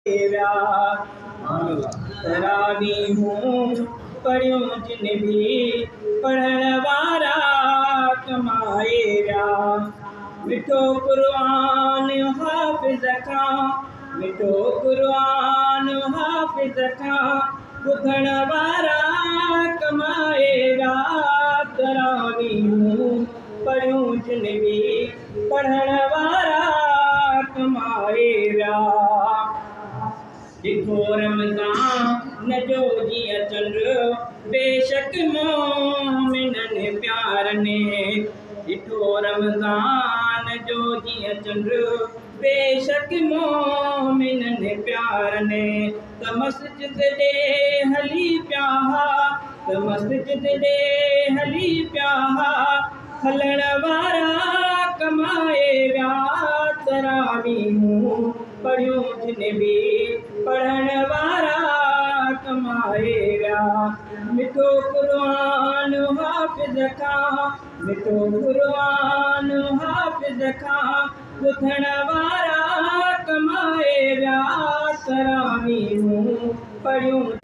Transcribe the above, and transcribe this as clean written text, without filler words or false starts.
तेरा तरावीहूं पढ़ियूं जिन भी पढ़ण वारा कमाएरा। मिठो क़ुरान हाफ़िज़ खां, मिठो क़ुरान हाफ़िज़ खां ॿुधण वारा कमाएरा। तरावीहूं पढ़ियूं जिन भी पढ़ण वारा कमाएरा। ॾिठो रमज़ान जो जीअं चंड बेशक मोमिननि प्यारनि। ॾिठो रमज़ान जो जीअं चंड बेशक मोमिननि प्यारनि। त मस्जिद ॾे हली पिया हा, त मस्जिद ॾे हली पिया हा हलण वारा कमाएरा। तरावीहूं पढ़ियूं जिन भी पढ़ण वारा कमाएरा। मिठो क़ुरान हाफ़िज़ खां, मिठो क़ुरान हाफ़िज़ खां ॿुधण वारा कमाएरा। तरावीहूं पढ़ियूं